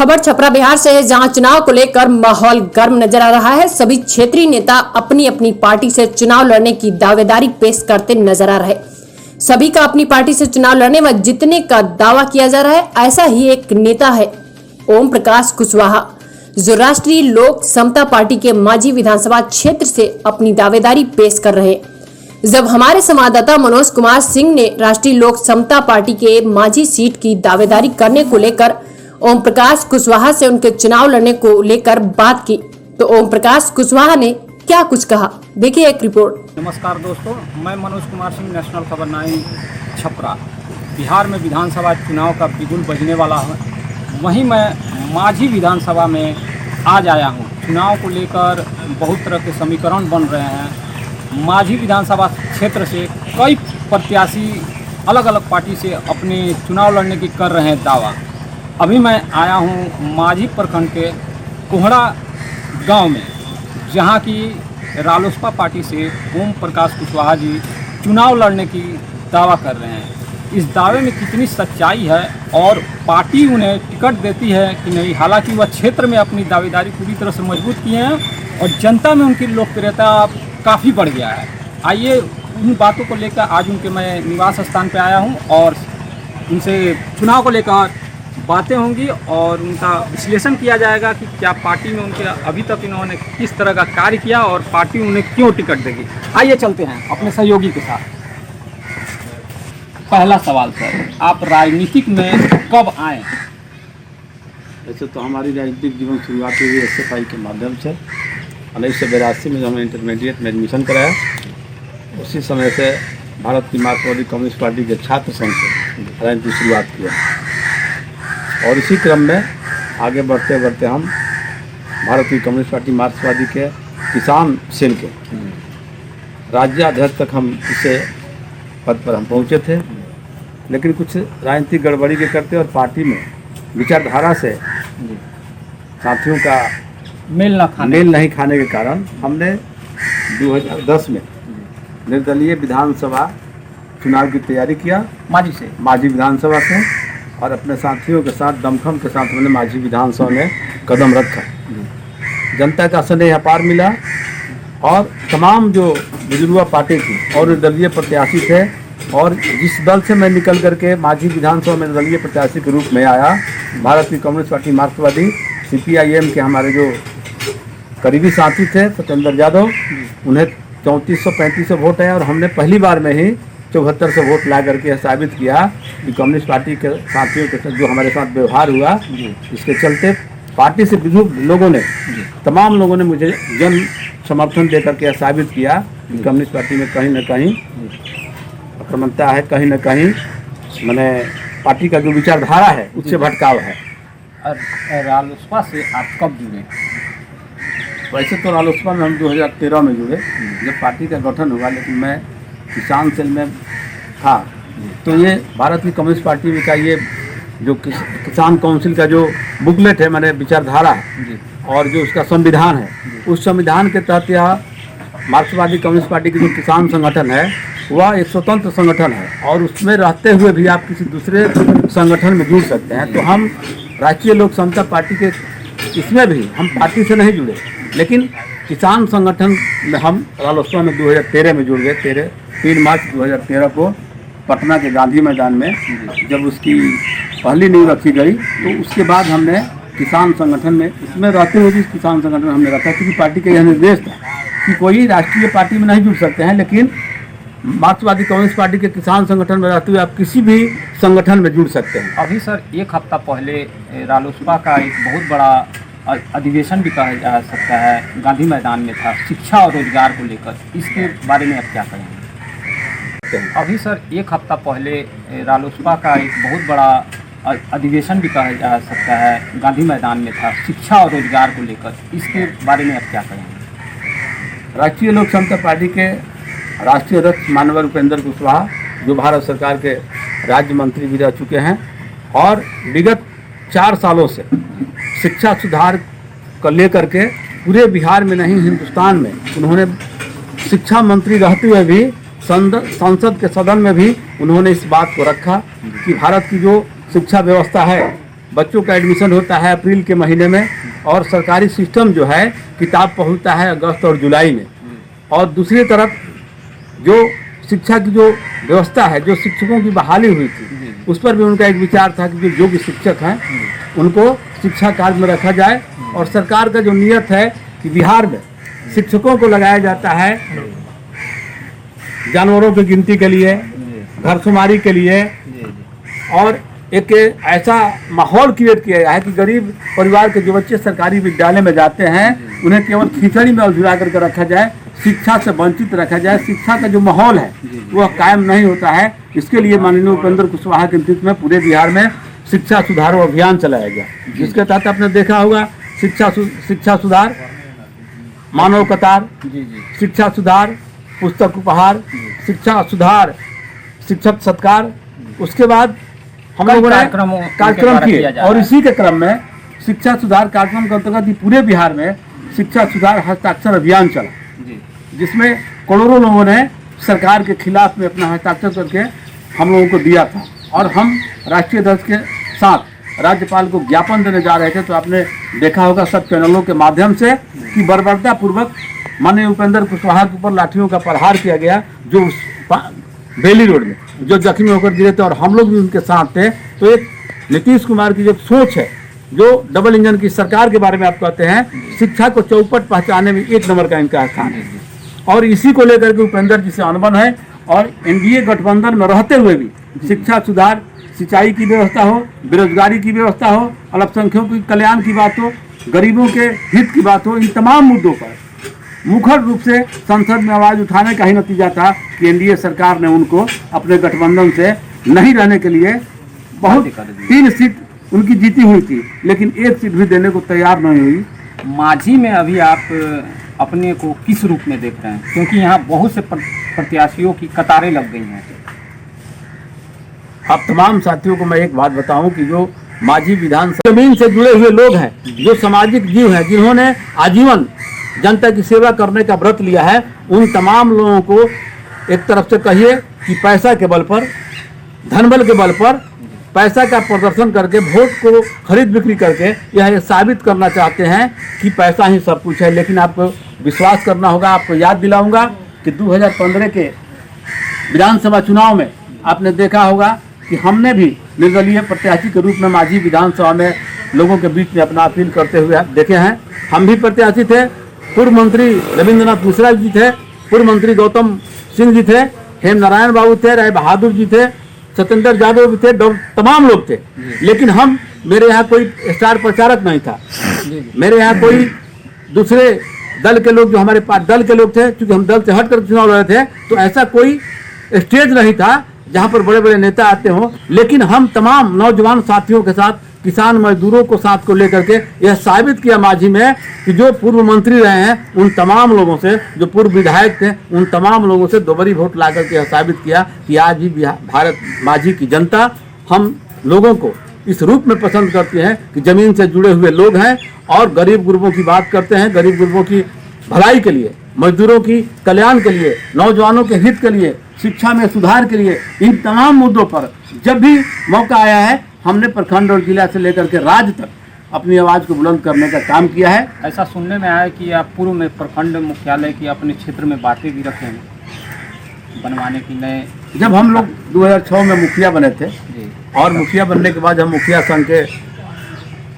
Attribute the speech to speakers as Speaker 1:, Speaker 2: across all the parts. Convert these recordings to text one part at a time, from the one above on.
Speaker 1: खबर छपरा बिहार से है, जहां चुनाव को लेकर माहौल गर्म नजर आ रहा है। सभी क्षेत्रीय नेता अपनी अपनी पार्टी से चुनाव लड़ने की दावेदारी पेश करते नजर आ रहे। सभी का अपनी पार्टी से चुनाव लड़ने व जीतने का दावा किया जा रहा है। ऐसा ही एक नेता है ओम प्रकाश कुशवाहा, जो राष्ट्रीय लोक समता पार्टी के मांझी विधानसभा क्षेत्र से अपनी दावेदारी पेश कर रहे हैं। जब हमारे संवाददाता मनोज कुमार सिंह ने राष्ट्रीय लोक समता पार्टी के मांझी सीट की दावेदारी करने को लेकर ओम प्रकाश कुशवाहा से उनके चुनाव लड़ने को लेकर बात की, तो ओम प्रकाश कुशवाहा ने क्या कुछ कहा, देखिए एक रिपोर्ट।
Speaker 2: नमस्कार दोस्तों, मैं मनोज कुमार सिंह, नेशनल खबर 9 छपरा। बिहार में विधानसभा चुनाव का बिगुल बजने वाला है, वहीं मैं मांझी विधानसभा में आज आया हूं। चुनाव को लेकर बहुत तरह के समीकरण बन रहे हैं। मांझी विधानसभा क्षेत्र से कई प्रत्याशी अलग अलग पार्टी से अपने चुनाव लड़ने की कर रहे हैं दावा। अभी मैं आया हूं मांझी प्रखंड के कोहड़ा गांव में, जहां की रालोसपा पार्टी से ओम प्रकाश कुशवाहा जी चुनाव लड़ने की दावा कर रहे हैं। इस दावे में कितनी सच्चाई है और पार्टी उन्हें टिकट देती है कि नहीं, हालांकि वह क्षेत्र में अपनी दावेदारी पूरी तरह से मजबूत किए हैं और जनता में उनकी लोकप्रियता काफ़ी बढ़ गया है। आइए उन बातों को लेकर आज उनके मैं निवास स्थान पर आया हूँ और उनसे चुनाव को लेकर बातें होंगी और उनका विश्लेषण किया जाएगा कि क्या पार्टी में उनके अभी तक इन्होंने किस तरह का कार्य किया और पार्टी उन्हें क्यों टिकट देगी। आइए चलते हैं अपने सहयोगी के साथ। पहला सवाल सर, आप राजनीतिक में कब आए?
Speaker 3: वैसे तो हमारी राजनीतिक जीवन शुरुआत हुई SFI के माध्यम से 1982 में, जब हमने इंटरमीडिएट में एडमिशन कराया, उसी समय से भारत की मार्क्सवादी कम्युनिस्ट पार्टी के छात्र संघ से राजनीतिक शुरुआत किया और इसी क्रम में आगे बढ़ते बढ़ते हम भारतीय कम्युनिस्ट पार्टी मार्क्सवादी के किसान सेल के राज्याध्यक्ष तक हम इसे पद पर हम पहुँचे थे। लेकिन कुछ राजनीतिक गड़बड़ी के करते और पार्टी में विचारधारा से साथियों का
Speaker 2: मेल
Speaker 3: नहीं खाने के कारण हमने 2010 में निर्दलीय विधानसभा चुनाव की तैयारी किया मांझी विधानसभा से, और अपने साथियों के साथ दमखम के साथ हमने मांझी विधानसभा में कदम रखा। जनता का स्नेह अपार मिला और तमाम जो बुजुर्ग पार्टी थी और निर्दलीय प्रत्याशी थे, और जिस दल से मैं निकल करके मांझी विधानसभा में निर्दलीय प्रत्याशी के रूप में आया, भारतीय कम्युनिस्ट पार्टी मार्क्सवादी CPIM के हमारे जो करीबी साथी थे सत्येंद्र यादव, उन्हें 3435 वोट है और हमने पहली बार में ही 74 वोट ला करके साबित किया कि कम्युनिस्ट पार्टी के साथियों के साथ जो हमारे साथ व्यवहार हुआ, इसके चलते पार्टी से बुजुर्ग लोगों ने, तमाम लोगों ने मुझे जन समर्थन दे करके साबित किया कि कम्युनिस्ट पार्टी में कहीं न कहीं अक्रमणता है, कहीं न कहीं मैंने पार्टी का जो विचारधारा है उससे भटकाव है।
Speaker 2: रालोसपा से आप कब जुड़े?
Speaker 3: वैसे तो रालोसपा में हम 2013 में जुड़े जब पार्टी का गठन हुआ, लेकिन मैं किसान सेल में था। तो ये भारत की कम्युनिस्ट पार्टी का ये जो किसान काउंसिल का जो बुकलेट है, मैंने विचारधारा और जो उसका संविधान है, उस संविधान के तहत यह मार्क्सवादी कम्युनिस्ट पार्टी की जो किसान संगठन है वह एक स्वतंत्र संगठन है और उसमें रहते हुए भी आप किसी दूसरे संगठन में जुड़ सकते हैं। तो हम राष्ट्रीय लोक समता पार्टी के इसमें भी हम पार्टी से नहीं जुड़े, लेकिन किसान संगठन में हम रालोसपा में 2013 में जुड़ गए। 3 मार्च 2013 को पटना के गांधी मैदान में जब उसकी पहली नींव रखी गई, तो उसके बाद हमने किसान संगठन में, इसमें रहते हुए भी किसान संगठन में हमने रखा, क्योंकि पार्टी का यह निर्देश था कि कोई राष्ट्रीय पार्टी में नहीं जुड़ सकते हैं, लेकिन मार्क्सवादी कम्युनिस्ट पार्टी के किसान संगठन में रहते हुए आप किसी भी संगठन में जुड़ सकते हैं।
Speaker 2: अभी सर 1 हफ्ता पहले रालोसपा का एक बहुत बड़ा अधिवेशन भी कहा जा सकता है गांधी मैदान में था, शिक्षा और रोजगार को लेकर, इसके बारे में आप क्या कहेंगे? अभी सर 1 हफ्ता पहले रालोसपा का एक बहुत बड़ा अधिवेशन भी कहा जा सकता है गांधी मैदान में था, शिक्षा और रोजगार को लेकर, इसके बारे में आप क्या कहेंगे?
Speaker 3: राष्ट्रीय लोक समता पार्टी के राष्ट्रीय अध्यक्ष माननीय उपेंद्र कुशवाहा, जो भारत सरकार के राज्य मंत्री भी रह चुके हैं और विगत 4 सालों से शिक्षा सुधार को लेकर के पूरे बिहार में नहीं हिंदुस्तान में उन्होंने शिक्षा मंत्री रहते हुए भी संसद के सदन में भी उन्होंने इस बात को रखा कि भारत की जो शिक्षा व्यवस्था है बच्चों का एडमिशन होता है अप्रैल के महीने में, और सरकारी सिस्टम जो है किताब पहुंचता है अगस्त और जुलाई में। और दूसरी तरफ जो शिक्षा की जो व्यवस्था है, जो शिक्षकों की बहाली हुई थी, उस पर भी उनका एक विचार था कि जो योग्य शिक्षक हैं उनको शिक्षा कार्य में रखा जाए। और सरकार का जो नियत है कि बिहार में शिक्षकों को लगाया जाता है जानवरों की गिनती के लिए, घरशुमारी के लिए, और एक ऐसा माहौल क्रिएट किया गया है कि गरीब परिवार के जो बच्चे सरकारी विद्यालय में जाते हैं उन्हें केवल खिचड़ी में उलझा करके रखा जाए, शिक्षा से वंचित रखा जाए। शिक्षा का जो माहौल है वह कायम नहीं होता है। इसके लिए माननीय उपेंद्र कुशवाहा के नेतृत्व में पूरे बिहार में शिक्षा सुधार अभियान चलाया गया, जिसके तहत आपने देखा होगा शिक्षा सुधार, मानव कतार, शिक्षा सुधार, पुस्तक उपहार, शिक्षा सुधार, शिक्षक सत्कार। उसके बाद हम लोगों ने कार्यक्रम किए, और इसी के क्रम में शिक्षा सुधार कार्यक्रम के अंतर्गत पूरे बिहार में शिक्षा सुधार हस्ताक्षर अभियान चला, जिसमें करोड़ों लोगों ने सरकार के खिलाफ में अपना हस्ताक्षर करके हम लोगों को दिया था। और हम राष्ट्रीय अध्यक्ष के साथ राज्यपाल को ज्ञापन देने जा रहे थे, तो आपने देखा होगा सब चैनलों के माध्यम से कि बर्बरता पूर्वक माननीय उपेंद्र कुशवाहा के ऊपर लाठियों का प्रहार किया गया, जो बेली रोड में जो जख्मी होकर गिरे थे, और हम लोग भी उनके साथ थे। तो एक नीतीश कुमार की जो सोच है, जो डबल इंजन की सरकार के बारे में आप कहते हैं, शिक्षा को चौपट पहचाने में एक नंबर का इनका स्थान है। और इसी को लेकर के उपेंद्र जी से अनबन है, और एनडीए गठबंधन में रहते हुए भी शिक्षा सुधार, सिंचाई की व्यवस्था हो, बेरोजगारी की व्यवस्था हो, अल्पसंख्यकों के कल्याण की बात हो, गरीबों के हित की बात हो, इन तमाम मुद्दों पर मुखर रूप से संसद में आवाज उठाने का ही नतीजा था कि एनडीए सरकार ने उनको अपने गठबंधन से नहीं रहने के लिए बहुत 3 सीट उनकी जीती हुई थी, लेकिन 1 सीट भी देने को तैयार नहीं हुई।
Speaker 2: माझी में अभी आप अपने को किस रूप में देख रहे हैं, क्योंकि यहाँ बहुत से प्रत्याशियों की कतारें लग गई हैं?
Speaker 3: आप तमाम साथियों को मैं एक बात बताऊं कि जो माझी विधानसभा जमीन से जुड़े हुए लोग हैं, जो सामाजिक जीव हैं, जिन्होंने आजीवन जनता की सेवा करने का व्रत लिया है, उन तमाम लोगों को एक तरफ से कहिए कि पैसा के बल पर, धनबल के बल पर, पैसा का प्रदर्शन करके, वोट को खरीद बिक्री करके यह साबित करना चाहते हैं कि पैसा ही सब कुछ है। लेकिन आपको विश्वास करना होगा। आपको याद दिलाऊंगा कि 2015 के विधानसभा चुनाव में आपने देखा होगा कि हमने भी निर्दलीय प्रत्याशी के रूप में माझी विधानसभा में लोगों के बीच में अपना अपील करते हुए देखे हैं। हम भी प्रत्याशी थे, पूर्व मंत्री रविंद्रनाथ मिश्रा जी थे, पूर्व मंत्री गौतम सिंह जी थे, हेम नारायण बाबू थे, राय बहादुर जी थे, सत्येंद्र यादव भी थे, तमाम लोग थे। लेकिन मेरे यहाँ कोई स्टार प्रचारक नहीं था, मेरे यहाँ कोई दूसरे दल के लोग, जो हमारे पास दल के लोग थे, क्योंकि हम दल से हट कर चुनाव लड़े थे, तो ऐसा कोई स्टेज नहीं था जहाँ पर बड़े बड़े नेता आते हों। लेकिन हम तमाम नौजवान साथियों के साथ, किसान मजदूरों को साथ को लेकर के यह साबित किया माझी में कि जो पूर्व मंत्री रहे हैं उन तमाम लोगों से, जो पूर्व विधायक थे उन तमाम लोगों से दोबारी वोट ला करके यह साबित किया कि आज भी भारत माझी की जनता हम लोगों को इस रूप में पसंद करती है कि जमीन से जुड़े हुए लोग हैं और गरीब गुरबों की बात करते हैं, गरीब गुरबों की भलाई के लिए, मजदूरों की कल्याण के लिए, नौजवानों के हित के लिए, शिक्षा में सुधार के लिए, इन तमाम मुद्दों पर जब भी मौका आया है हमने प्रखंड और जिला से लेकर के राज्य तक अपनी आवाज़ को बुलंद करने का काम किया है।
Speaker 2: ऐसा सुनने में आया कि आप पूर्व में प्रखंड मुख्यालय की अपने क्षेत्र में बातें भी रखे हैं बनवाने की। नए
Speaker 3: जब हम लोग 2006 में मुखिया बने थे और मुखिया बनने के बाद हम मुखिया संघ के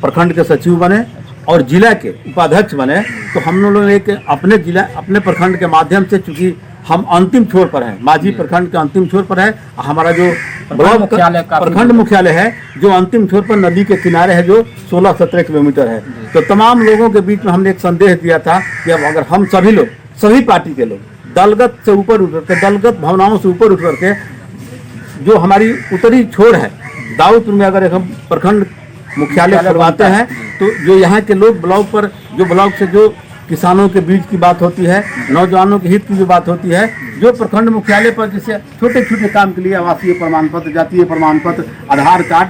Speaker 3: प्रखंड के सचिव बने और जिला के उपाध्यक्ष बने, तो हम लोगों ने एक अपने जिला अपने प्रखंड के माध्यम से, चूँकि हम अंतिम छोर पर हैं, माझी प्रखंड के अंतिम छोर पर है, हमारा जो ब्लॉक प्रखंड मुख्यालय है जो अंतिम छोर पर नदी के किनारे है, जो 16-17 किलोमीटर है। तो तमाम लोगों के बीच में हमने एक संदेश दिया था कि अब अगर हम सभी लोग, सभी पार्टी के लोग दलगत से ऊपर उठ करके, दलगत भावनाओं से ऊपर उठ करके, जो हमारी उत्तरी छोर है दाऊदपुर में अगर हम प्रखंड मुख्यालय करवाते हैं, तो जो यहाँ के लोग ब्लॉक पर, जो ब्लॉक से जो किसानों के बीच की बात होती है, नौजवानों के हित की जो बात होती है, जो प्रखंड मुख्यालय पर जैसे छोटे छोटे काम के लिए आवासीय प्रमाण पत्र, जातीय प्रमाण पत्र, आधार कार्ड,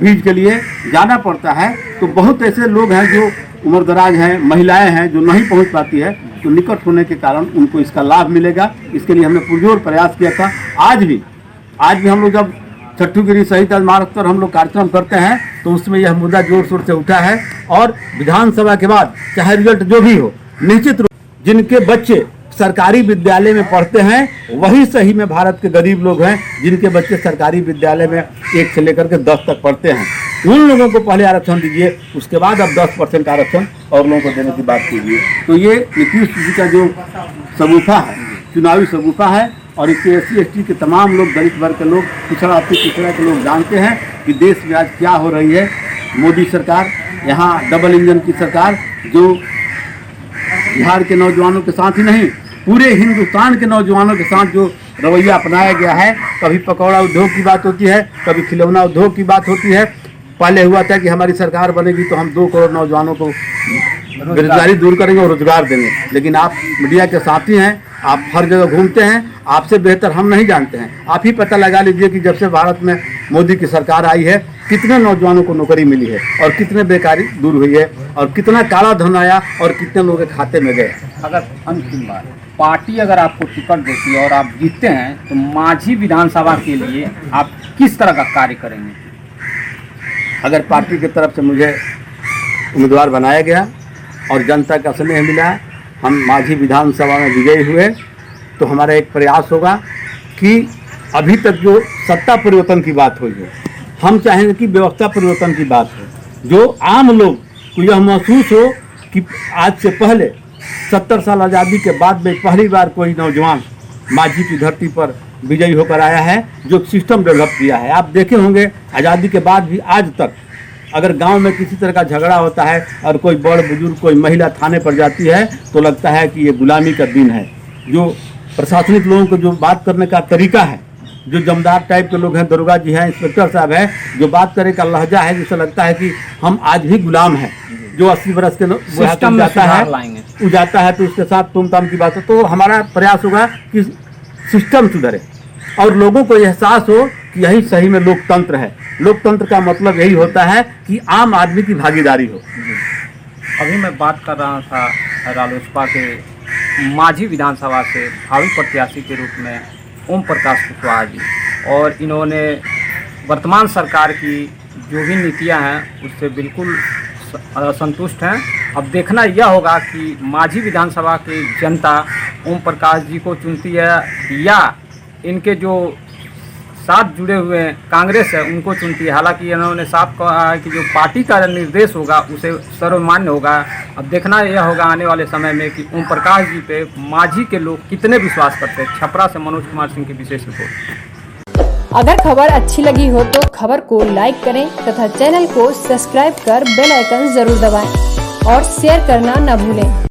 Speaker 3: बीज के लिए जाना पड़ता है, तो बहुत ऐसे लोग हैं जो उम्रदराज हैं, महिलाएं हैं, जो नहीं पहुंच पाती है, तो निकट होने के कारण उनको इसका लाभ मिलेगा। इसके लिए हमने पुरजोर प्रयास किया था। आज भी हम लोग जब छठूगिरी सहित मार्ग पर हम लोग कार्यक्रम करते हैं, तो उसमें यह मुद्दा जोर शोर से उठा है। और विधानसभा के बाद चाहे रिजल्ट जो भी हो, निश्चित रूप जिनके बच्चे सरकारी विद्यालय में पढ़ते हैं वही सही में भारत के गरीब लोग हैं, जिनके बच्चे सरकारी विद्यालय में 1 से लेकर के 10 तक पढ़ते हैं। उन लोगों को पहले आरक्षण दीजिए, उसके बाद अब 10% आरक्षण और लोगों को देने की बात कीजिए। तो ये नीतीश जी का जो सगुफा है, चुनावी सगुफा है, और इससे SC/ST के तमाम लोग, दलित वर्ग के लोग, पिछड़ा अति पिछड़ा के लोग जानते हैं कि देश में आज क्या हो रही है। मोदी सरकार, यहाँ डबल इंजन की सरकार, जो बिहार के नौजवानों के साथ ही नहीं पूरे हिंदुस्तान के नौजवानों के साथ जो रवैया अपनाया गया है, कभी पकौड़ा उद्योग की बात होती है, कभी खिलौना उद्योग की बात होती है। पहले हुआ था कि हमारी सरकार बनेगी तो हम 2 करोड़ नौजवानों को बेरोजगारी दूर करेंगे और रोजगार देंगे। लेकिन आप मीडिया के साथी हैं, आप हर जगह घूमते हैं, आपसे बेहतर हम नहीं जानते हैं। आप ही पता लगा लीजिए कि जब से भारत में मोदी की सरकार आई है, कितने नौजवानों को नौकरी मिली है और कितने बेकारी दूर हुई है और कितना काला धन आया और कितने लोगों के खाते में गए।
Speaker 2: अगर अंतिम बार पार्टी अगर आपको टिकट देती है और आप जीतते हैं, तो मांझी विधानसभा के लिए आप किस तरह का कार्य करेंगे?
Speaker 3: अगर पार्टी की तरफ से मुझे उम्मीदवार बनाया गया और जनता का स्नेह मिला, हम मांझी विधानसभा में विजयी हुए, तो हमारा एक प्रयास होगा कि अभी तक जो सत्ता परिवर्तन की बात हुई है, हम चाहेंगे कि व्यवस्था परिवर्तन की बात हो। जो आम लोग को यह महसूस हो कि आज से पहले 70 साल आज़ादी के बाद में पहली बार कोई नौजवान मांझी की धरती पर विजयी होकर आया है, जो सिस्टम डेवलप किया है। आप देखे होंगे आज़ादी के बाद भी आज तक अगर गांव में किसी तरह का झगड़ा होता है और कोई बड़ बुजुर्ग, कोई महिला थाने पर जाती है, तो लगता है कि ये गुलामी का दिन है। जो प्रशासनिक लोगों को जो बात करने का तरीका है, जो जमदार टाइप के लोग हैं, दरोगा जी हैं, इंस्पेक्टर साहब हैं, जो बात करने का लहजा है, जिससे लगता है कि हम आज भी गुलाम हैं। जो 80 बरस के
Speaker 2: सिस्टम
Speaker 3: जाता है,
Speaker 2: लाएंगे,
Speaker 3: जाता है, तो उसके साथ तुम ताम की बात हो। तो हमारा प्रयास होगा कि सिस्टम सुधरे और लोगों को एहसास हो कि यही सही में लोकतंत्र है। लोकतंत्र का मतलब यही होता है कि आम आदमी की भागीदारी हो।
Speaker 2: अभी मैं बात कर रहा था रालोसपा के मांझी विधानसभा से भावी प्रत्याशी के रूप में ओम प्रकाश कुशवाहा जी, और इन्होंने वर्तमान सरकार की जो भी नीतियां हैं उससे बिल्कुल संतुष्ट हैं। अब देखना यह होगा कि मांझी विधानसभा की जनता ओम प्रकाश जी को चुनती है या इनके जो साथ जुड़े हुए कांग्रेस है उनको चुनती है। हालांकि इन्होंने साफ कहा है कि जो पार्टी का निर्देश होगा उसे सर्वमान्य होगा। अब देखना यह होगा आने वाले समय में कि ओम प्रकाश जी पे मांझी के लोग कितने विश्वास करते हैं। छपरा से मनोज कुमार सिंह की विशेष रिपोर्ट।
Speaker 1: अगर खबर अच्छी लगी हो तो खबर को लाइक करें तथा चैनल को सब्सक्राइब कर बेल आइकन जरूर दबाएं और शेयर करना न भूलें।